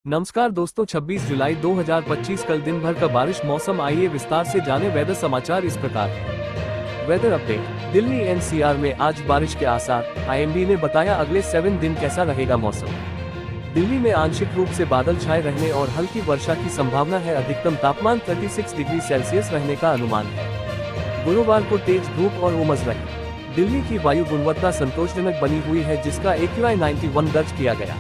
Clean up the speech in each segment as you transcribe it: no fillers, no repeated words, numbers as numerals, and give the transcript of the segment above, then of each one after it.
नमस्कार दोस्तों, 26 जुलाई 2025 कल दिन भर का बारिश मौसम। आइए विस्तार से जाने वेदर समाचार इस प्रकार है। Weather update. दिल्ली एनसीआर में आज बारिश के आसार। आईएमडी ने बताया अगले 7 दिन कैसा रहेगा मौसम। दिल्ली में आंशिक रूप से बादल छाए रहने और हल्की वर्षा की संभावना है। अधिकतम तापमान 36 डिग्री सेल्सियस रहने का अनुमान है। गुरुवार को तेज धूप और उमस रही। दिल्ली की वायु गुणवत्ता संतोषजनक बनी हुई है, जिसका AQI 91 दर्ज किया गया।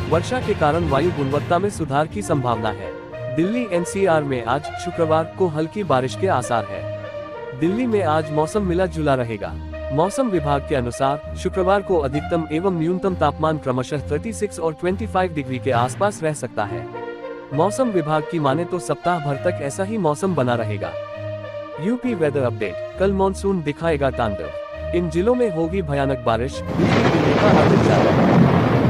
वर्षा के कारण वायु गुणवत्ता में सुधार की संभावना है। दिल्ली एनसीआर में आज शुक्रवार को हल्की बारिश के आसार है। दिल्ली में आज मौसम मिला जुला रहेगा। मौसम विभाग के अनुसार शुक्रवार को अधिकतम एवं न्यूनतम तापमान क्रमशः 36 और 25 डिग्री के आसपास रह सकता है। मौसम विभाग की माने तो सप्ताह भर तक ऐसा ही मौसम बना रहेगा। UP weather update. कल मॉनसून दिखाएगा तांडव। इन जिलों में होगी भयानक बारिश।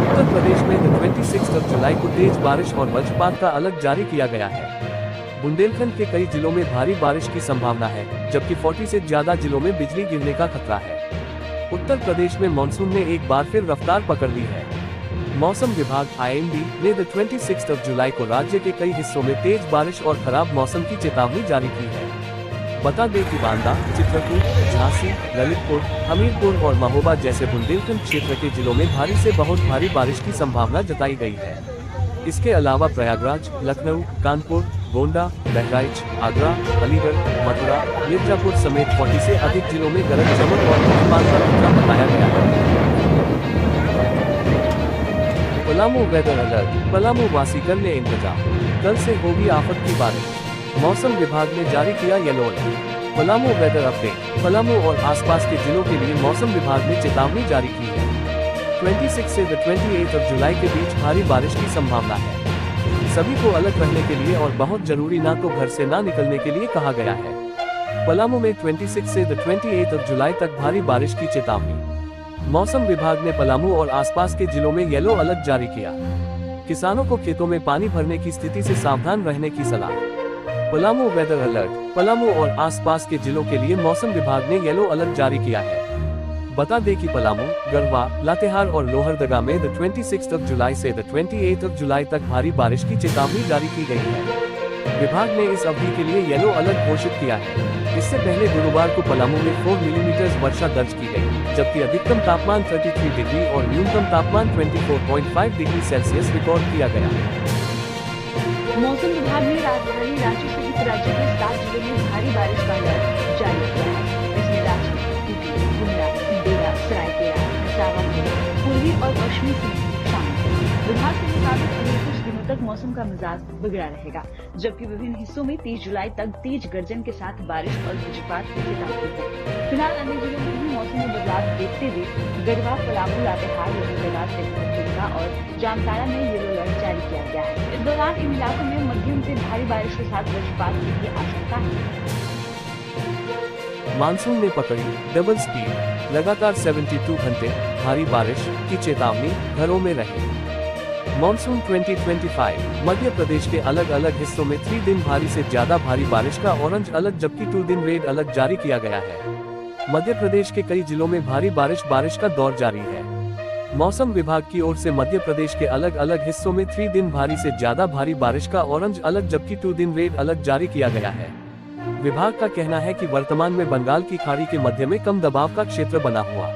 उत्तर प्रदेश में 26 जुलाई को तेज बारिश और वज्रपात का अलर्ट जारी किया गया है। बुंदेलखंड के कई जिलों में भारी बारिश की संभावना है, जबकि 40 से ज्यादा जिलों में बिजली गिरने का खतरा है। उत्तर प्रदेश में मानसून ने एक बार फिर रफ्तार पकड़ ली है। मौसम विभाग आईएमडी ने 26 जुलाई को राज्य के कई हिस्सों में तेज बारिश और खराब मौसम की चेतावनी जारी की है। बता दें कि बांदा, चित्रकूट, झांसी, ललितपुर, हमीरपुर और महोबा जैसे बुंदेलखंड क्षेत्र के जिलों में भारी से बहुत भारी बारिश की संभावना जताई गई है। इसके अलावा प्रयागराज, लखनऊ, कानपुर, गोंडा, बहराइच, आगरा, अलीगढ़, मथुरा, मिर्जापुर समेत 40 से अधिक जिलों में गरज चमक और वज्रपात का खतरा बताया गया है। Palamu weather alert. पलामू वासी कर ले इंतजाम, कल से होगी आफत की बारिश। मौसम विभाग ने जारी किया yellow alert. Palamu weather update. Palamu और आसपास के जिलों के लिए मौसम विभाग ने चेतावनी जारी की है। 26 से 28 जुलाई के बीच भारी बारिश की संभावना है। सभी को अलर्ट रहने के लिए और बहुत जरूरी ना तो घर से ना निकलने के लिए कहा गया है। पलामू में 26 से 28 जुलाई तक भारी बारिश की चेतावनी। मौसम विभाग ने पलामू और आसपास के जिलों में येलो अलर्ट जारी किया। किसानों को खेतों में पानी भरने की स्थिति से सावधान रहने की सलाह। Palamu weather alert. पलामू और आसपास के जिलों के लिए मौसम विभाग ने येलो अलर्ट जारी किया है। बता दें कि पलामू, गढ़वा, लातेहार और लोहरदगा में 26 जुलाई से 28 जुलाई तक भारी बारिश की चेतावनी जारी की गई है। विभाग ने इस अवधि के लिए येलो अलर्ट घोषित किया है। इससे पहले गुरुवार को पलामू में 4 मिलीमीटर वर्षा दर्ज की गई, जबकि अधिकतम तापमान 33 डिग्री और न्यूनतम तापमान 24.5 डिग्री सेल्सियस रिकॉर्ड किया गया। मौसम विभाग ने राजधानी रांची सहित राज्य के 7 जिलों में भारी बारिश का अलर्ट जारी किया है। इसमें रांची, खूंटी, गुमला, डेरा, सरायकेला, भचावा, पूर्वी और पश्चिमी सीमांचल शामिल है। विभाग के मुताबिक अगले कुछ दिनों तक मौसम का मिजाज बिगड़ा रहेगा, जबकि विभिन्न हिस्सों में 30 जुलाई तक तेज गर्जन के साथ बारिश और वज्रपात की चेतावनी है। फिलहाल अन्य जिलों में भी मौसम में बदलाव देखते हुए गढ़वा, पलामू, लातेहार, लोहरदगा, तिलका और जामताड़ा में येलो अलर्ट जारी किया गया है। इस दौरान इन इलाकों में मध्यम से भारी बारिश के साथ वज्रपात की भी आशंका है। मानसून ने पकड़ी डबल स्पीड। लगातार 72 घंटे भारी बारिश की चेतावनी, घरों में रहे। मानसून 2025। मध्य प्रदेश के अलग अलग हिस्सों में 3 दिन भारी से ज्यादा भारी बारिश का ऑरेंज अलर्ट, जबकि 2 दिन रेड अलर्ट जारी किया गया है। मध्य प्रदेश के कई जिलों में भारी बारिश का दौर जारी है। मौसम विभाग की ओर से मध्य प्रदेश के अलग अलग हिस्सों में 3 दिन भारी से ज्यादा भारी बारिश का ऑरेंज अलर्ट, जबकि 2 दिन रेड अलर्ट जारी किया गया है। विभाग का कहना है कि वर्तमान में बंगाल की खाड़ी के मध्य में कम दबाव का क्षेत्र बना हुआ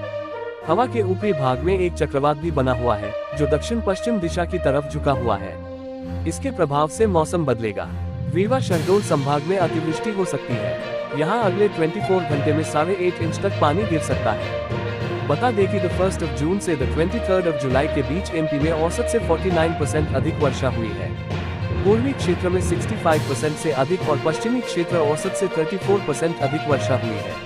हवा के ऊपरी भाग में एक चक्रवात भी बना हुआ है, जो दक्षिण पश्चिम दिशा की तरफ झुका हुआ है। इसके प्रभाव से मौसम बदलेगा। रीवा शहडोल संभाग में अतिवृष्टि हो सकती है। यहाँ अगले 24 घंटे में 8.5 इंच तक पानी गिर सकता है। बता दें कि 1 जून से 23 जुलाई के बीच एमपी में औसत से 49% अधिक वर्षा हुई है। पूर्वी क्षेत्र में 65% से अधिक और पश्चिमी क्षेत्र औसत से 34% अधिक वर्षा हुई है।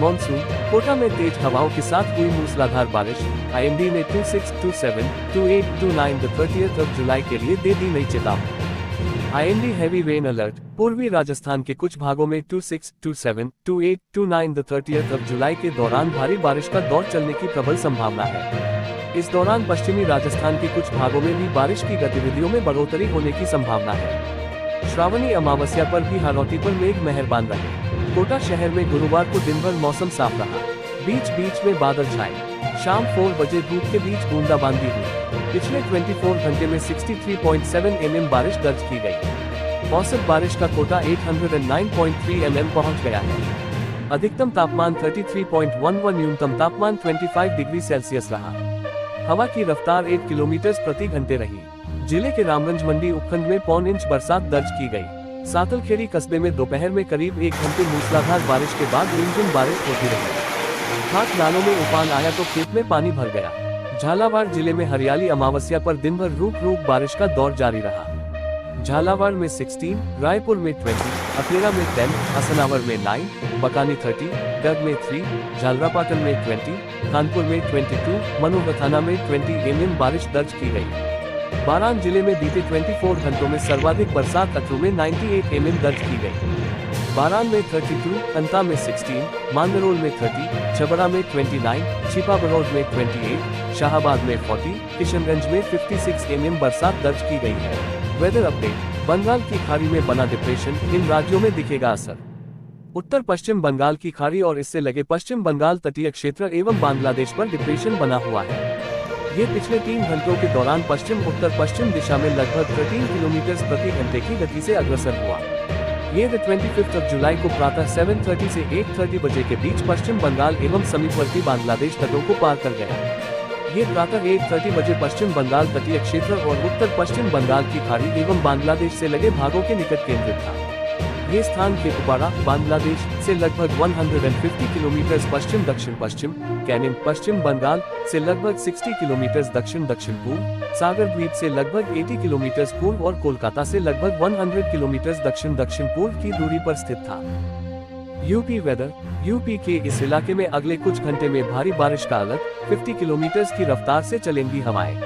मॉनसून कोटा में तेज हवाओं के साथ हुई मूसलाधार बारिश। आईएमडी ने 26, 27, 28, 29 30 जुलाई के लिए दे दी नई चेतावनी। IMD heavy rain alert. पूर्वी राजस्थान के कुछ भागों में 26, 27, 28, 29 30 जुलाई के दौरान भारी बारिश का दौर चलने की प्रबल संभावना है। इस दौरान पश्चिमी राजस्थान के कुछ भागों में भी बारिश की गतिविधियों में बढ़ोतरी होने की संभावना है। श्रावणी अमावस्या पर भी हालौटी पर मेघ मेहरबान रहे। कोटा शहर में गुरुवार को दिन भर मौसम साफ रहा। बीच बीच में बादल छाए। शाम 4 बजे धूप के बीच बूंदाबांदी हुई। पिछले 24 घंटे में 63.7 mm बारिश दर्ज की गई। औसत बारिश का कोटा 809.3 mm पहुंच गया है। अधिकतम तापमान 33.11, न्यूनतम तापमान 25 डिग्री सेल्सियस रहा। हवा की रफ्तार 8 किलोमीटर प्रति घंटे रही। जिले के रामगंज मंडी उपखंड में 1.25 इंच बरसात दर्ज की गई। सातलखेड़ी कस्बे में दोपहर में करीब 1 घंटे मूसलाधार बारिश के बाद रिमझिम बारिश होती रही। घाट नालों में उफान आया तो खेत में पानी भर गया। झालावाड़ जिले में हरियाली अमावस्या पर दिन भर रूक रूक बारिश का दौर जारी रहा। झालावाड़ में 16, रायपुर में 20, अकलेरा में 10, हसनावर में 9, बकानी 30, डग में 3, झालरापाटन में 20, कानपुर में 22, मनोहर थाना में 20 mm बारिश दर्ज की गई। बारान जिले में बीते 24 घंटों में सर्वाधिक बरसात अतरू में 98 mm दर्ज की गई। बारान में 32, अंता में 16, मांगरोल में 30, छबरा में 29, छिपाबरौद में 28, शाहाबाद में 40, किशनगंज में 56 mm बरसात दर्ज की गई है। Weather update. बंगाल की खाड़ी में बना डिप्रेशन, इन राज्यों में दिखेगा असर। उत्तर पश्चिम बंगाल की खाड़ी और इससे लगे पश्चिम बंगाल तटीय क्षेत्र एवं बांग्लादेश पर डिप्रेशन बना हुआ है। ये पिछले 3 घंटों के दौरान पश्चिम उत्तर पश्चिम दिशा में लगभग 13 किलोमीटर प्रति घंटे की गति से अग्रसर हुआ। ये 25 जुलाई को प्रातः 7:30 से 8:30 बजे के बीच पश्चिम बंगाल एवं समीपवर्ती बांग्लादेश तटों को पार कर गया। ये प्रातः 1:30 बजे पश्चिम बंगाल तटीय क्षेत्र और उत्तर पश्चिम बंगाल की खाड़ी एवं बांग्लादेश से लगे भागों के निकट केंद्रित था। ये स्थान खेपुपाड़ा, बांग्लादेश से लगभग 150 किलोमीटर पश्चिम दक्षिण पश्चिम, कैनिन पश्चिम बंगाल से लगभग 60 किलोमीटर दक्षिण दक्षिण पूर्व, सागर द्वीप से लगभग 80 किलोमीटर पूर्व और कोलकाता से लगभग 100 किलोमीटर दक्षिण दक्षिण पूर्व की दूरी पर स्थित था। UP weather. यूपी के इस इलाके में अगले कुछ घंटे में भारी बारिश का अलर्ट, 50 किलोमीटर की रफ्तार से चलेंगी हवाएं।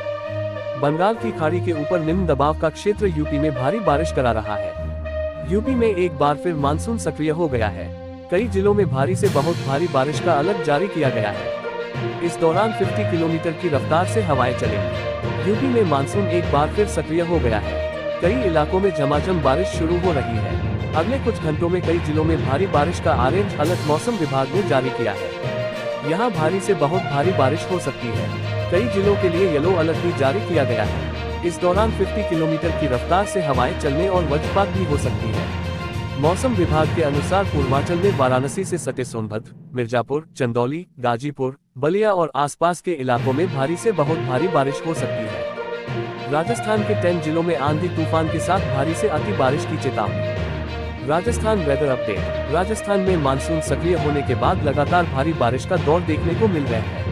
बंगाल की खाड़ी के ऊपर निम्न दबाव का क्षेत्र यूपी में भारी बारिश करा रहा है। यूपी में एक बार फिर मानसून सक्रिय हो गया है। कई जिलों में भारी से बहुत भारी बारिश का अलर्ट जारी किया गया है। इस दौरान 50 किलोमीटर की रफ्तार से हवाएं चलेंगी। यूपी में मानसून एक बार फिर सक्रिय हो गया है। कई इलाकों में झमाझम बारिश शुरू हो रही है। अगले कुछ घंटों में कई जिलों में भारी बारिश का ऑरेंज अलर्ट मौसम विभाग ने जारी किया है। यहाँ भारी से बहुत भारी बारिश हो सकती है। कई जिलों के लिए येलो अलर्ट भी जारी किया गया है। इस दौरान 50 किलोमीटर की रफ्तार से हवाएं चलने और वज्रपात भी हो सकती है। मौसम विभाग के अनुसार पूर्वांचल में वाराणसी से सटे सोनभद्र, मिर्जापुर, चंदौली, गाजीपुर, बलिया और आसपास के इलाकों में भारी से बहुत भारी बारिश हो सकती है। राजस्थान के 10 जिलों में आंधी तूफान के साथ भारी से अति बारिश की चेतावनी। Rajasthan weather update. राजस्थान में मानसून सक्रिय होने के बाद लगातार भारी बारिश का दौर देखने को मिल रहा है।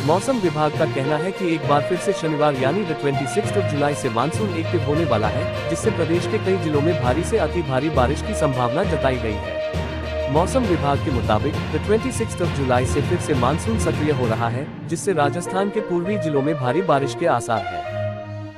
मौसम विभाग का कहना है कि एक बार फिर से शनिवार यानी 26 जुलाई से मानसून एक्टिव होने वाला है, जिससे प्रदेश के कई जिलों में भारी से अति भारी बारिश की संभावना जताई गई है। मौसम विभाग के मुताबिक 26 जुलाई से फिर से मानसून सक्रिय हो रहा है, जिससे राजस्थान के पूर्वी जिलों में भारी बारिश के आसार है।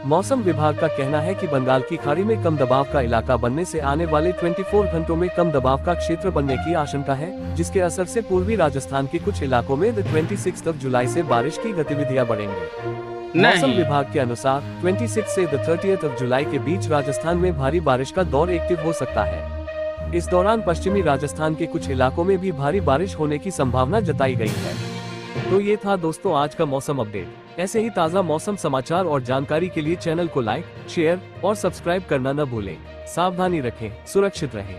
मौसम विभाग का कहना है कि बंगाल की खाड़ी में कम दबाव का इलाका बनने से आने वाले 24 घंटों में कम दबाव का क्षेत्र बनने की आशंका है, जिसके असर से पूर्वी राजस्थान के कुछ इलाकों में 26 जुलाई से बारिश की गतिविधियां बढ़ेंगी। मौसम विभाग के अनुसार 26 से 30 जुलाई के बीच राजस्थान में भारी बारिश का दौर एक्टिव हो सकता है। इस दौरान पश्चिमी राजस्थान के कुछ इलाकों में भी भारी बारिश होने की संभावना जताई गई है। तो ये था दोस्तों आज का मौसम अपडेट। ऐसे ही ताज़ा मौसम समाचार और जानकारी के लिए चैनल को लाइक, शेयर और सब्सक्राइब करना न भूलें। सावधानी रखें, सुरक्षित रहें।